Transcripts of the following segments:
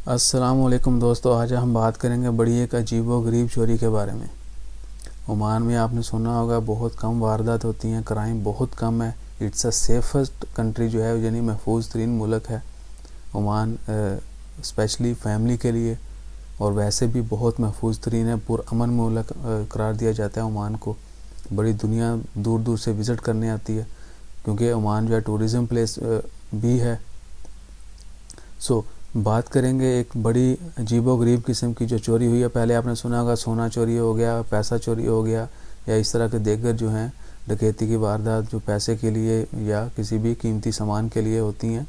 السلام علیکم دوستو، آج ہم بات کریں گے بڑی ایک عجیب و غریب چوری کے بارے میں۔ عمان میں آپ نے سنا ہوگا بہت کم واردات ہوتی ہیں، کرائم بہت کم ہے۔ اٹس اے سیفسٹ کنٹری جو ہے، یعنی محفوظ ترین ملک ہے عمان، اسپیشلی فیملی کے لیے، اور ویسے بھی بہت محفوظ ترین ہے، پرامن ملک قرار دیا جاتا ہے عمان کو۔ بڑی دنیا دور دور سے وزٹ کرنے آتی ہے کیونکہ عمان جو ہے ٹورزم پلیس بھی ہے۔ بات کریں گے ایک بڑی عجیب و غریب قسم کی جو چوری ہوئی ہے۔ پہلے آپ نے سنا ہوگا سونا چوری ہو گیا، پیسہ چوری ہو گیا، یا اس طرح کے دیگر جو ہیں ڈکیتی کی واردات جو پیسے کے لیے یا کسی بھی قیمتی سامان کے لیے ہوتی ہیں۔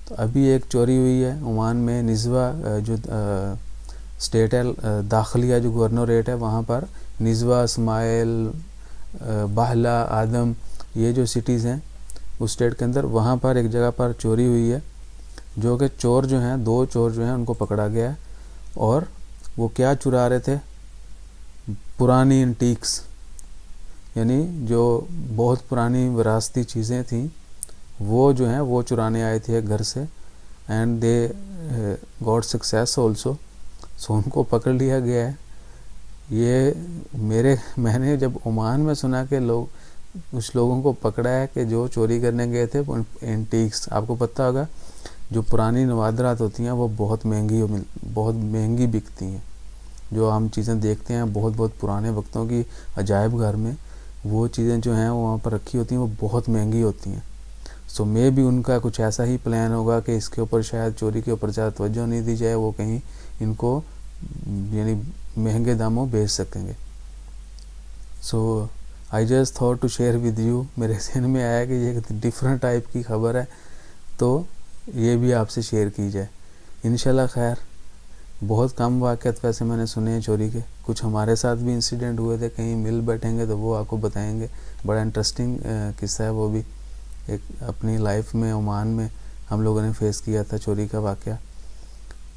تو ابھی ایک چوری ہوئی ہے عمان میں، نزوہ جو اسٹیٹ ہے، داخلیہ جو گورنوریٹ ہے، وہاں پر نزوہ، اسماعیل، باہلا، آدم، یہ جو سٹیز ہیں اس اسٹیٹ کے اندر، وہاں پر ایک جگہ پر چوری ہوئی ہے، جو کہ چور جو ہیں، دو چور جو ہیں ان کو پکڑا گیا ہے۔ اور وہ کیا چرا رہے تھے؟ پرانی انٹیکس، یعنی جو بہت پرانی وراثتی چیزیں تھیں وہ جو ہیں وہ چرانے آئے تھے گھر سے، and they got success also. ان کو پکڑ لیا گیا ہے۔ یہ میں نے جب عمان میں سنا کہ کچھ لوگوں کو پکڑا ہے کہ جو چوری کرنے گئے تھے اینٹیکس، آپ کو پتہ ہوگا جو پرانی نوادرات ہوتی ہیں وہ بہت مہنگی بکتی ہیں۔ جو ہم چیزیں دیکھتے ہیں بہت پرانے وقتوں کی عجائب گھر میں، وہ چیزیں جو ہیں وہاں پر رکھی ہوتی ہیں وہ بہت مہنگی ہوتی ہیں۔ میں بھی ان کا کچھ ایسا ہی پلان ہوگا کہ اس کے اوپر شاید چوری کے اوپر زیادہ توجہ نہیں دی جائے، وہ کہیں ان کو یعنی مہنگے داموں بیچ سکیں گے۔ I just thought to share with you, میرے ذہن میں آیا کہ یہ ایک ڈفرنٹ ٹائپ کی خبر ہے، تو یہ بھی آپ سے شیئر کی جائے انشاءاللہ۔ خیر، بہت کم واقعات ویسے میں نے سنے ہیں چوری کے، کچھ ہمارے ساتھ بھی انسیڈنٹ ہوئے تھے، کہیں مل بیٹھیں گے تو وہ آپ کو بتائیں گے۔ بڑا انٹرسٹنگ قصہ ہے وہ بھی، ایک اپنی لائف میں عمان میں ہم لوگوں نے فیس کیا تھا چوری کا واقعہ۔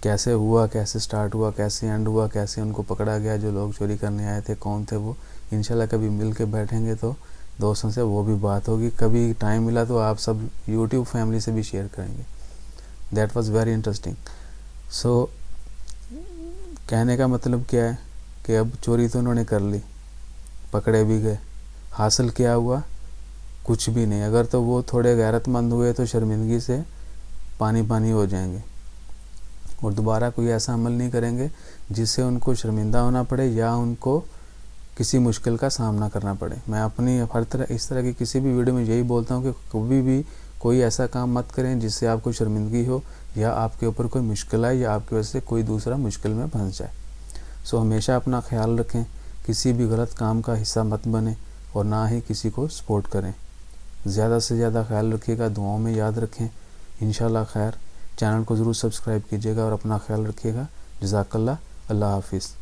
کیسے ہوا، کیسے سٹارٹ ہوا، کیسے اینڈ ہوا، کیسے ان کو پکڑا گیا جو لوگ چوری کرنے آئے تھے، کون تھے وہ۔ انشاءاللہ کبھی مل کے بیٹھیں گے تو دوستوں سے وہ بھی بات ہوگی، کبھی ٹائم ملا تو آپ سب یوٹیوب فیملی سے بھی شیئر کریں گے۔ That was very interesting. کہنے کا مطلب کیا ہے کہ اب چوری تو انہوں نے کر لی، پکڑے بھی گئے، حاصل کیا ہوا؟ کچھ بھی نہیں۔ اگر تو وہ تھوڑے غیرت مند ہوئے تو شرمندگی سے پانی ہو جائیں گے، اور دوبارہ کوئی ایسا عمل نہیں کریں گے جس سے ان کو شرمندہ ہونا پڑے یا ان کو کسی مشکل کا سامنا کرنا پڑے۔ میں اپنی ہر طرح اس طرح کی کسی بھی ویڈیو میں یہی بولتا ہوں کہ کبھی بھی کوئی ایسا کام مت کریں جس سے آپ کو شرمندگی ہو یا آپ کے اوپر کوئی مشکل آئے یا آپ کی وجہ سے کوئی دوسرا مشکل میں پھنس جائے۔ ہمیشہ اپنا خیال رکھیں، کسی بھی غلط کام کا حصہ مت بنیں، اور نہ ہی کسی کو سپورٹ کریں۔ زیادہ سے زیادہ خیال رکھیے گا، دعاؤں میں یاد رکھیں انشاءاللہ۔ خیر، چینل کو ضرور سبسکرائب کیجیے گا اور اپنا خیال رکھیے گا۔ جزاک اللہ، اللہ حافظ۔